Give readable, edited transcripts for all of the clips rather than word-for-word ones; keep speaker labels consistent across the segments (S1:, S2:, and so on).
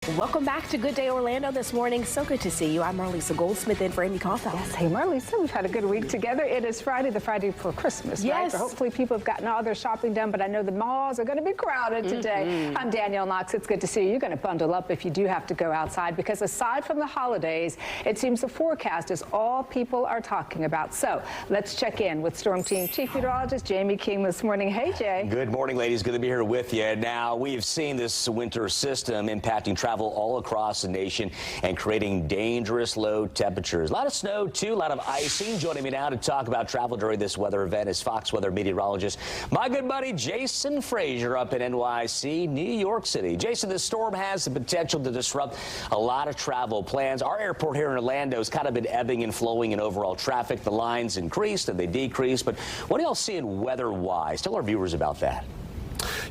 S1: Welcome back to Good Day Orlando this morning. So good to see you. I'm Marlisa Goldsmith in for Amy Caulfield.
S2: Yes, hey Marlisa, we've had a good week together. It is Friday, the Friday before Christmas,
S1: yes.
S2: Right? So hopefully people have gotten all their shopping done, but I know the malls are going to be crowded today. I'm Danielle Knox. It's good to see you. You're going to bundle up if you do have to go outside, because aside from the holidays, it seems the forecast is all people are talking about. So let's check in with Storm Team Chief Meteorologist Jamie King this morning. Hey, Jay.
S3: Good morning, ladies. Good to be here with you. Now, we've seen this winter system impacting travel all across the nation and creating dangerous low temperatures. A lot of snow, too, a lot of icing. Joining me now to talk about travel during this weather event is Fox weather meteorologist, my good buddy Jason Frazier up in NYC, New York City. Jason, this storm has the potential to disrupt a lot of travel plans. Our airport here in Orlando has kind of been ebbing and flowing in overall traffic. The lines increased and they decreased. But what are y'all seeing weather-wise? Tell our viewers about that.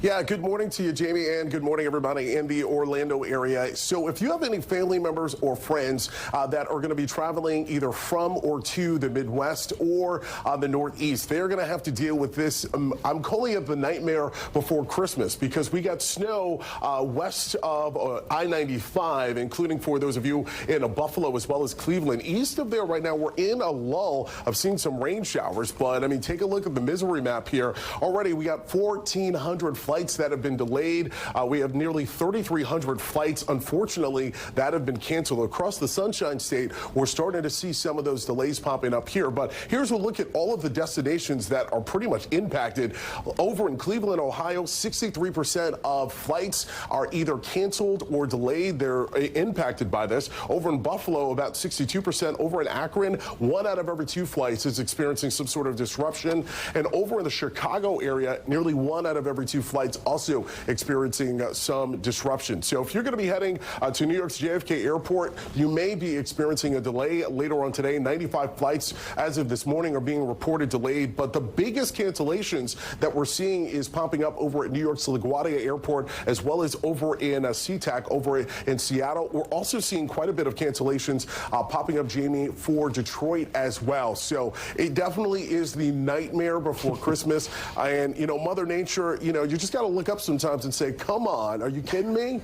S4: Yeah, good morning to you, Jamie, and good morning, everybody in the Orlando area. So if you have any family members or friends that are going to be traveling either from or to the Midwest or the Northeast, they're going to have to deal with this. I'm calling it the nightmare before Christmas, because we got snow west of I-95, including for those of you in Buffalo as well as Cleveland. East of there right now, we're in a lull of seeing some rain showers. But, I mean, take a look at the misery map here. Already, we got 1,400 flights that have been delayed. We have nearly 3,300 flights, unfortunately, that have been canceled across the Sunshine State. We're starting to see some of those delays popping up here. But here's a look at all of the destinations that are pretty much impacted. Over in Cleveland, Ohio, 63% of flights are either canceled or delayed. They're impacted by this. Over in Buffalo, about 62%. Over in Akron, 1 out of every 2 flights is experiencing some sort of disruption. And over in the Chicago area, nearly 1 out of every 2 flights also experiencing some disruption. So if you're going to be heading to New York's JFK Airport, you may be experiencing a delay later on today. 95 flights as of this morning are being reported delayed. But the biggest cancellations that we're seeing is popping up over at New York's LaGuardia Airport, as well as over in SeaTac over in Seattle. We're also seeing quite a bit of cancellations popping up, Jamie, for Detroit as well. So it definitely is the nightmare before Christmas. And, you know, Mother Nature, you know, you just got to look up sometimes and say, come on, are you kidding me?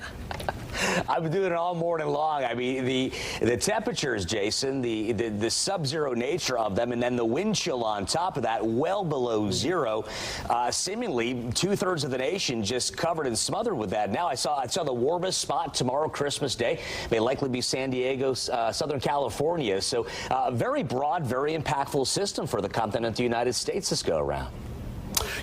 S3: I've been doing it all morning long. I mean, the temperatures, Jason, the sub-zero nature of them, and then the wind chill on top of that, well below zero. Seemingly 2/3 of the nation just covered and smothered with that. Now I saw the warmest spot tomorrow, Christmas Day, may likely be San Diego, Southern California. So very broad, very impactful system for the continent of the United States this go around.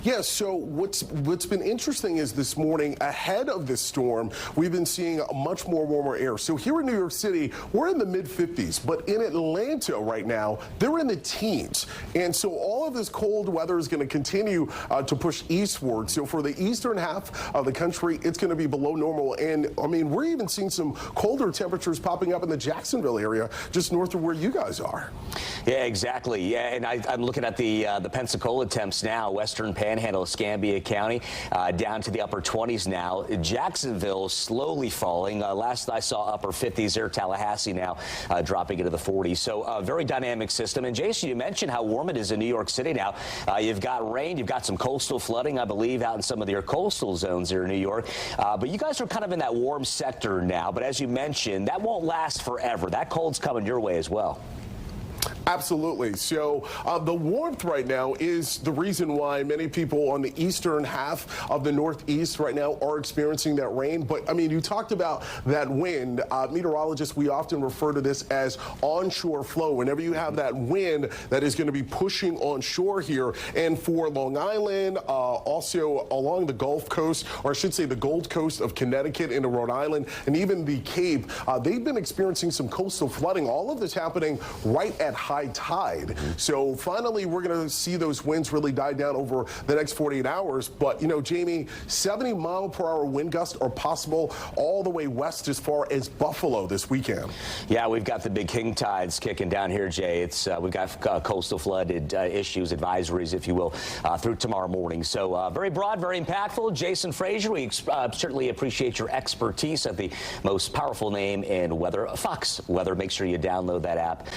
S4: Yeah, so what's been interesting is this morning, ahead of this storm, we've been seeing a much more warmer air. So here in New York City, we're in the mid-50s, but in Atlanta right now, they're in the teens. And so all of this cold weather is going to continue to push eastward. So for the eastern half of the country, it's going to be below normal. And, I mean, we're even seeing some colder temperatures popping up in the Jacksonville area, just north of where you guys are.
S3: Yeah, exactly. Yeah, and I'm looking at the Pensacola temps now, western Panhandle, Escambia County, down to the upper 20s now. Jacksonville slowly falling. Last I saw, upper 50s there. Tallahassee now dropping into the 40s. So a very dynamic system. And Jason, you mentioned how warm it is in New York City now. You've got rain. You've got some coastal flooding, I believe, out in some of your coastal zones here in New York. But you guys are kind of in that warm sector now. But as you mentioned, that won't last forever. That cold's coming your way as well.
S4: Absolutely. So the warmth right now is the reason why many people on the eastern half of the Northeast right now are experiencing that rain. But, I mean, you talked about that wind. Meteorologists, we often refer to this as onshore flow. Whenever you have that wind that is going to be pushing onshore here, and for Long Island, also along the Gulf Coast, or I should say the Gold Coast of Connecticut into Rhode Island, and even the Cape, they've been experiencing some coastal flooding. All of this happening right at high tide. So finally, we're going to see those winds really die down over the next 48 hours. But, you know, Jamie, 70-mile-per-hour wind gusts are possible all the way west as far as Buffalo this weekend.
S3: Yeah, we've got the big king tides kicking down here, Jay. It's we've got coastal flooded issues, advisories, if you will, through tomorrow morning. So very broad, very impactful. Jason Frazier, we certainly appreciate your expertise at the most powerful name in weather, Fox Weather. Make sure you download that app.